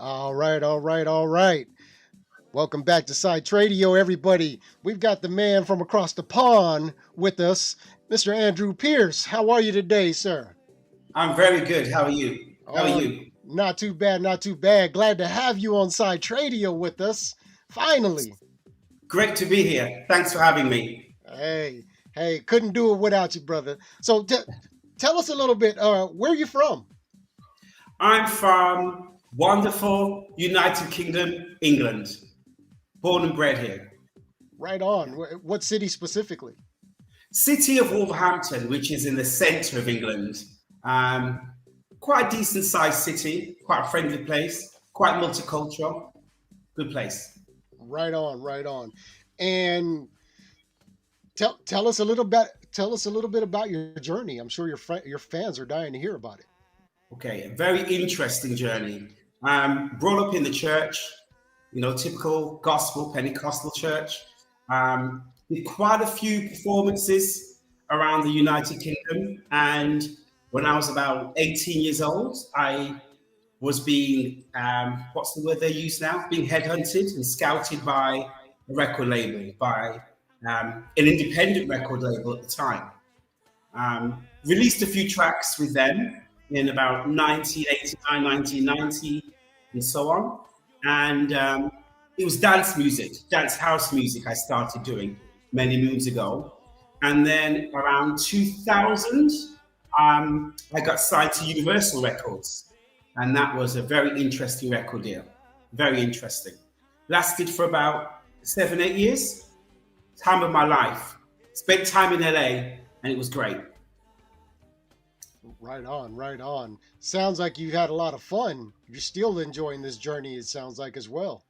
All right, all right, all right. Welcome back to Sytradio, everybody. We've got the man from across the pond with us, Mr. Andrew Pearce. How are you today, sir? I'm very good. How are you? How are Oh, you? not too bad, not too bad. Glad to have you on Sytradio with us. Finally. Great to be here. Thanks for having me. Hey, hey, couldn't do it without you, brother. So tell us a little bit. Where are you from? I'm from wonderful United Kingdom, England. Born and bred here. Right on. What city specifically? City of Wolverhampton, which is in the centre of England. Um, Quite a decent sized city, quite a friendly place, quite multicultural. Good place. Right on, right on. And tell us a little bit. Tell us a little bit about your journey. I'm sure your fans are dying to hear about it. Okay, a very interesting journey. Brought up in the church, typical gospel Pentecostal church. Did quite a few performances around the United Kingdom. And when I was about 18 years old, I was being, what's the word they use now? Being headhunted and scouted by a record label, by an independent record label at the time. Released a few tracks with them in about 1989, 1990, and so on. And it was dance music, dance house music I started doing many moons ago. And then around 2000, I got signed to Universal Records. And that was a very interesting record deal. Very interesting. Lasted for about 7, 8 years. Time of my life. Spent time in LA, and it was great. Right on, right on. Sounds like you had a lot of fun. You're still enjoying this journey. It sounds like as well.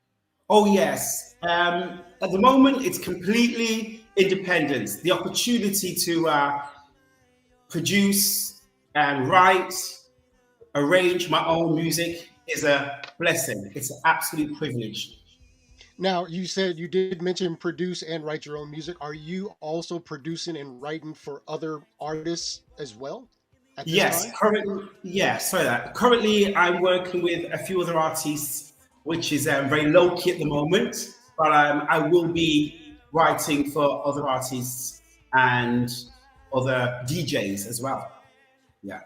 Oh, yes. At the moment, it's completely independent. The opportunity to produce and write, arrange my own music is a blessing. It's an absolute privilege. Now, you said you did mention produce and write your own music. Are you also producing and writing for other artists as well at this Yes, time? currently, yeah, sorry that. Currently, I'm working with a few other artists, which is very low key at the moment. But I will be writing for other artists and other DJs as well. Yeah.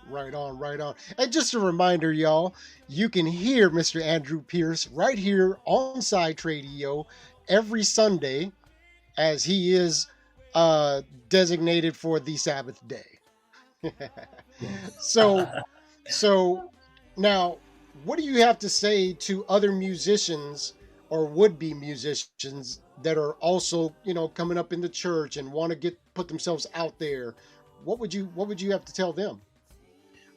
Right on, right on. And just a reminder, y'all, you can hear Mr. Andrew Pierce right here on Side Radio every Sunday as he is designated for the Sabbath day. so, so now, what do you have to say to other musicians or would-be musicians that are also, coming up in the church and want to get put themselves out there? What would you have to tell them?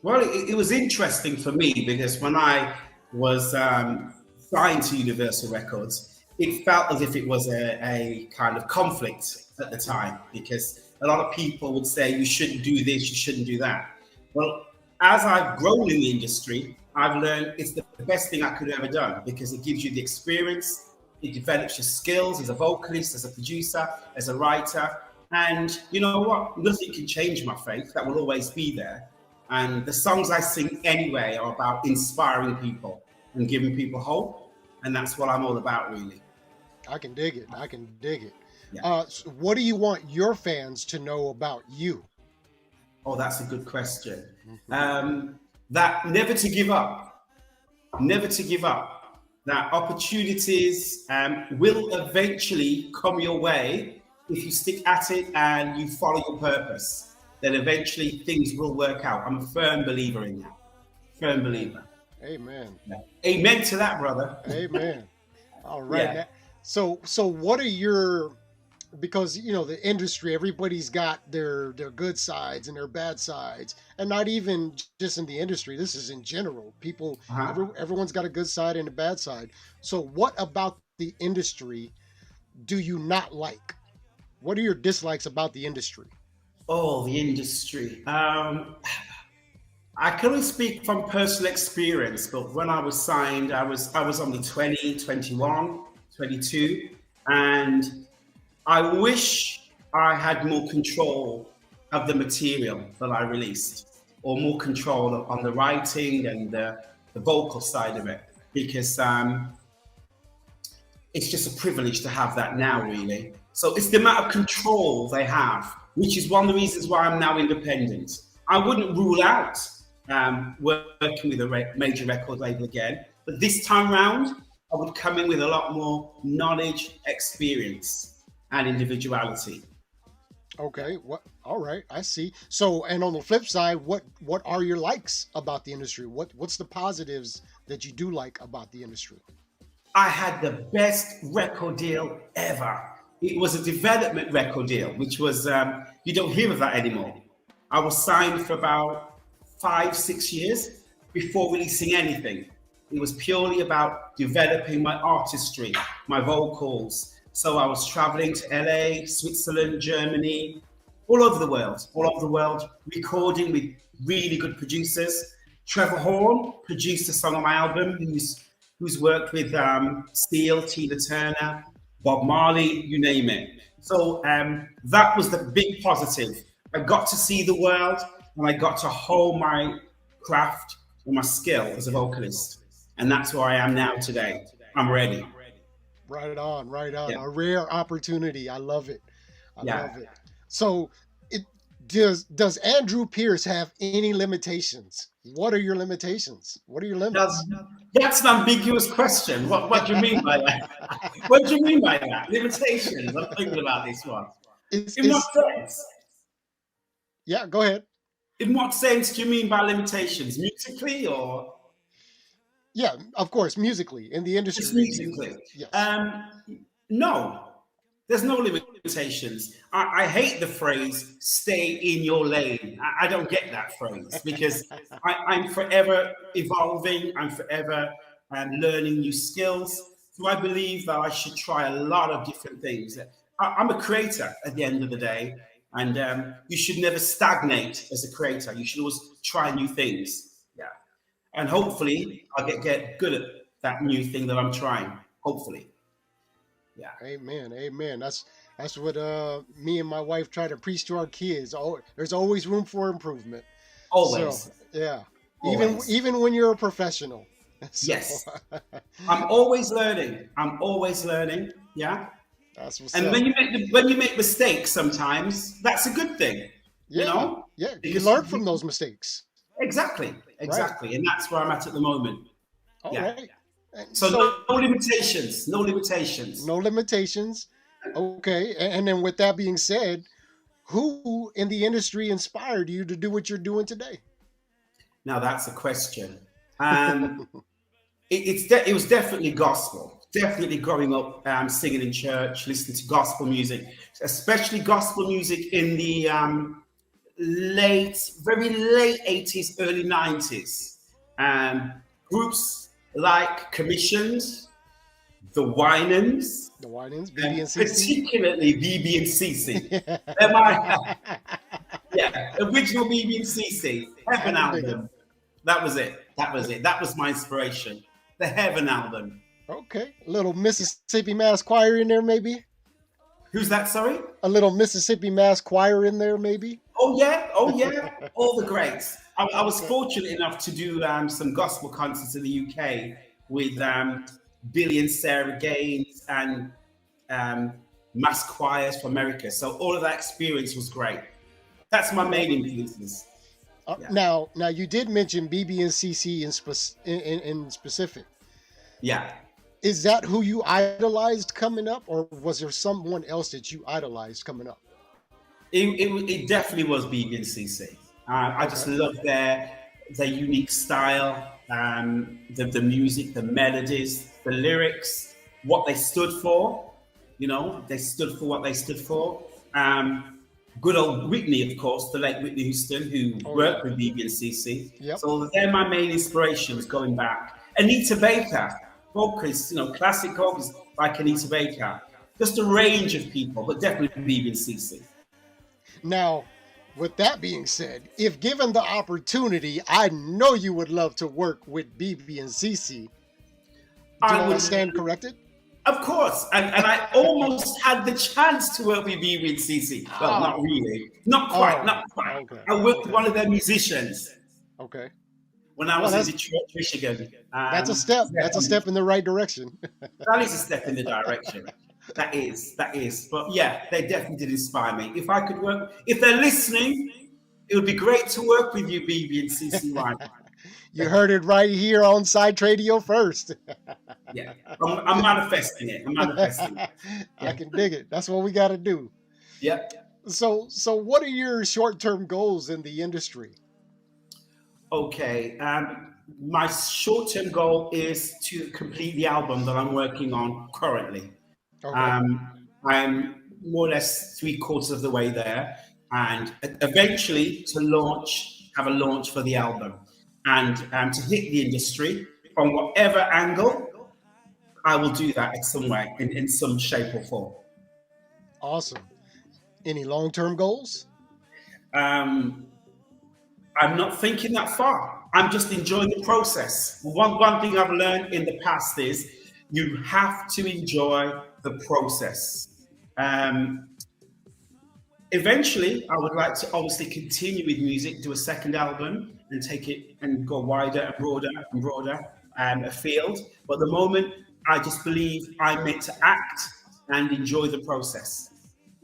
Well, it was interesting for me because when I was signed to Universal Records, it felt as if it was a kind of conflict at the time because a lot of people would say you shouldn't do this, you shouldn't do that. Well, as I've grown in the industry, I've learned it's the best thing I could have ever done because it gives you the experience, it develops your skills as a vocalist, as a producer, as a writer. And you know what? Nothing can change my faith. That will always be there. And the songs I sing anyway are about inspiring people and giving people hope. And that's what I'm all about, really. I can dig it. I can dig it. Yeah. So what do you want your fans to know about you? Oh, that's a good question. Mhm. That never to give up, never to give up. That opportunities will eventually come your way if you stick at it and you follow your purpose. Then eventually things will work out. I'm a firm believer in that. Firm believer. Amen. Yeah. Amen to that, brother. Amen. All right. Yeah. So what are your, because the industry, everybody's got their good sides and their bad sides, and not even just in the industry, this is in general. People, Uh-huh. everyone's got a good side and a bad side. So what about the industry do you not like? What are your dislikes about the industry? Oh, the industry. I can only speak from personal experience, but when I was signed, I was on the 20, 21, 22, and I wish I had more control of the material that I released, or more control on the writing and the vocal side of it. because it's just a privilege to have that now, really. So it's the amount of control they have, which is one of the reasons why I'm now independent. I wouldn't rule out working with a major record label again, but this time round, I would come in with a lot more knowledge, experience, and individuality. Okay. What? All right. I see. So, and on the flip side, what are your likes about the industry? What's the positives that you do like about the industry? I had the best record deal ever. It was a development record deal, which was, you don't hear of that anymore. I was signed for about 5-6 years before releasing anything. It was purely about developing my artistry, my vocals. So I was traveling to LA, Switzerland, Germany, all over the world, recording with really good producers. Trevor Horn produced a song on my album, who's worked with Seal, Tina Turner, Bob Marley, you name it. So that was the big positive. I got to see the world, and I got to hone my craft and my skill as a vocalist. And that's where I am now today. I'm ready. Right on, right on. Yeah. A rare opportunity. I love it. I Yeah. love it. So, it does Andrew Pearce have any limitations? What are your limitations? What are your limits? That's an ambiguous question. What do you mean by that? What do you mean by that? Limitations. I'm thinking about this one. In what sense? Yeah, go ahead. In what sense do you mean by limitations? Musically or? Yeah, of course, musically in the industry. Just musically. Yes. No, there's no limitations. I hate the phrase "stay in your lane." I don't get that phrase because I'm forever evolving. I'm forever learning new skills. So I believe that I should try a lot of different things. I'm a creator at the end of the day, and you should never stagnate as a creator. You should always try new things. Yeah. And hopefully I'll get good at that new thing that I'm trying. Hopefully. Yeah. Amen. Amen. That's what me and my wife try to preach to our kids. Oh, there's always room for improvement. Always. So, yeah. Always. Even when you're a professional. So, yes. I'm always learning. I'm always learning. Yeah. That's what's and up. when you make mistakes sometimes, that's a good thing. Yeah. You know? Yeah. You Because learn from those mistakes. Exactly. Exactly. Right. And that's where I'm at the moment. All yeah. right. So no limitations. No limitations. No limitations. Okay. And then with that being said, who in the industry inspired you to do what you're doing today? Now that's a question. It was definitely gospel. Definitely growing up singing in church, listening to gospel music, especially gospel music in the very late 80s, early 90s. Groups like Commissioned, the Winans, BB and CC. Particularly BB and CC. Original BB and CC, Heaven album. That was it. That was my inspiration. The Heaven album. Okay. A little Mississippi Mass Choir in there, maybe? Who's that, sorry? A little Mississippi Mass Choir in there, maybe? Oh, yeah. All the greats. I was fortunate enough to do some gospel concerts in the UK with Billy and Sarah Gaines and mass choirs from America. So all of that experience was great. That's my main influences. Now you did mention BB and CC in specific. Yeah. Is that who you idolized coming up, or was there someone else that you idolized coming up? It definitely was BB and CC. I just love their unique style, the music, the melodies, the lyrics, what they stood for. You know, they stood for what they stood for. Good old Whitney, of course, the late Whitney Houston, who worked with BB and CC. Yep. So they're my main inspirations going back. Anita Baker, vocalists, classic vocalists like Anita Baker. Just a range of people, but definitely BB and CC. Now, with that being said, if given the opportunity, I know you would love to work with BB and CC. Do I stand corrected? Of course, and I almost had the chance to work with BB and CC. Well, not really, not quite. Okay. I worked with one of their musicians. Okay. when I Well, was in Detroit, Michigan. that's a step. Yeah, That's a step in the right direction. that is a step in the direction. That is. But yeah, they definitely did inspire me. If I could work, if they're listening, it would be great to work with you, BB and CCY. You heard it right here on Sytradio first. Yeah, I'm manifesting it. I'm manifesting it. I Yeah, can dig it. That's what we got to do. yeah. So what are your short-term goals in the industry? Okay. My short-term goal is to complete the album that I'm working on currently. Okay. I'm more or less three-quarters of the way there, and eventually to have a launch for the album, and to hit the industry from whatever angle. I will do that in some way, in some shape or form. Awesome. Any long-term goals? Um, I'm not thinking that far. I'm just enjoying the process. One thing I've learned in the past is you have to enjoy the process. Eventually, I would like to obviously continue with music, do a second album, and take it and go wider and broader afield. But at the moment, I just believe I'm meant to act and enjoy the process.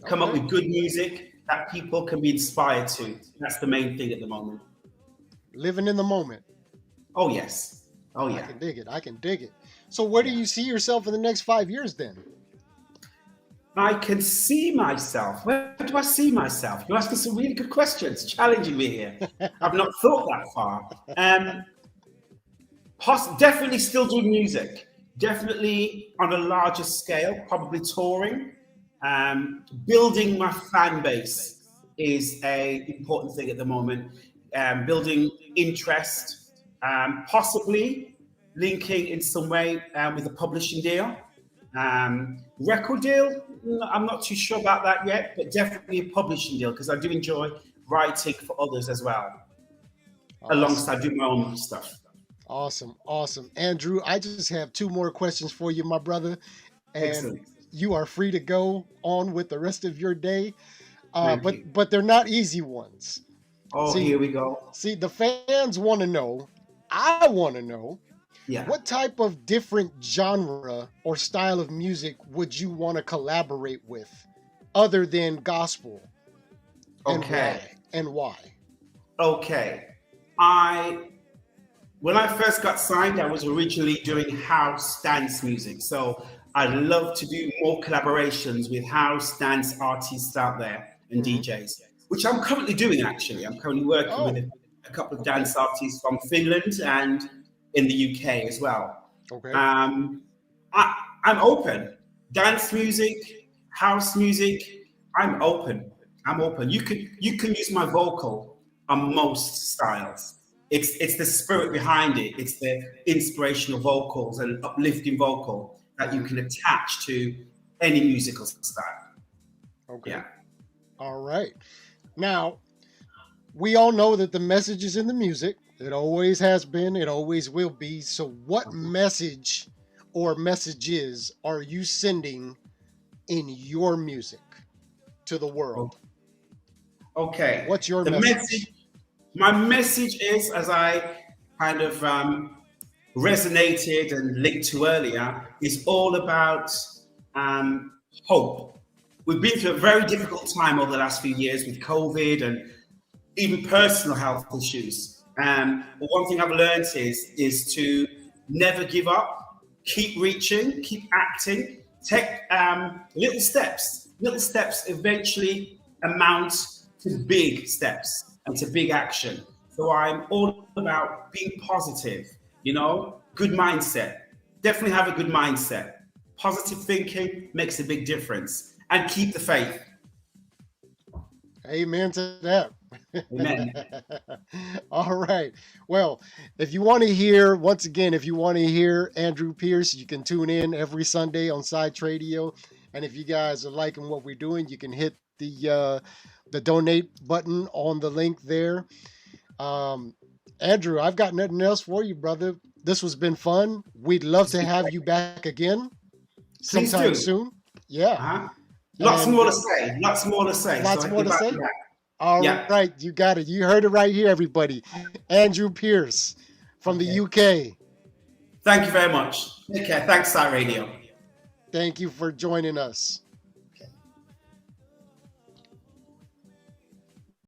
Come up Okay. with good music that people can be inspired to. That's the main thing at the moment. Living in the moment. Oh yes. Oh I yeah. can dig it. I can dig it. So where do Yeah. you see yourself in the next 5 years then? I can see myself. Where do I see myself? You're asking some really good questions, challenging me here. I've not thought that far. Definitely still doing music. Definitely on a larger scale, probably touring. Building my fan base is a important thing at the moment. Building interest, possibly linking in some way with a publishing deal. Record deal, I'm not too sure about that yet, but definitely a publishing deal because I do enjoy writing for others as well, Awesome. alongside doing my own stuff. Awesome. Awesome. Andrew, I just have two more questions for you, my brother, and Excellent. you are free to go on with the rest of your day. Thank you. But they're not easy ones. Oh, See, here we go. the fans want to know. I want to know Yeah. what type of different genre or style of music would you want to collaborate with, other than gospel, and Okay. why? And why? Okay. When I first got signed, I was originally doing house dance music. So I'd love to do more collaborations with house dance artists out there and Hmm. DJs, which I'm currently doing actually. I'm currently working with Oh, a couple of okay. dance artists from Finland and in the UK as well. Okay. Um, I, I'm open. Dance music, house music, I'm open. I'm open. You can use my vocal on most styles. It's the spirit behind it. It's the inspirational vocals and uplifting vocal that you Hmm. can attach to any musical style. Okay. Yeah. All right. Now, we all know that the message is in the music. It always has been, it always will be. So, what message or messages are you sending in your music to the world? Okay. What's your The message? message, my message is, as I kind of resonated and linked to earlier, is all about hope. We've been through a very difficult time over the last few years with COVID and even personal health issues. But one thing I've learned is to never give up, keep reaching, keep acting, take little steps. Little steps eventually amount to big steps and to big action. So I'm all about being positive, good mindset. Definitely have a good mindset. Positive thinking makes a big difference. And keep the faith. Amen to that. Amen. All right. Well, if you want to hear, once again, if you want to hear Andrew Pearce, you can tune in every Sunday on Sytradio. And if you guys are liking what we're doing, you can hit the donate button on the link there. Um, Andrew, I've got nothing else for you, brother. This has been fun. We'd love It's to been have great. you back again Please sometime do. soon. Yeah. Uh-huh. Lots And more to say. Lots more to say. So lots more you're to back to say. back. All Yeah. right, you got it. You heard it right here, everybody. Andrew Pearce. from the Okay. UK. Thank you very much. Take care. Thanks, Sytradio. Thank you for joining us.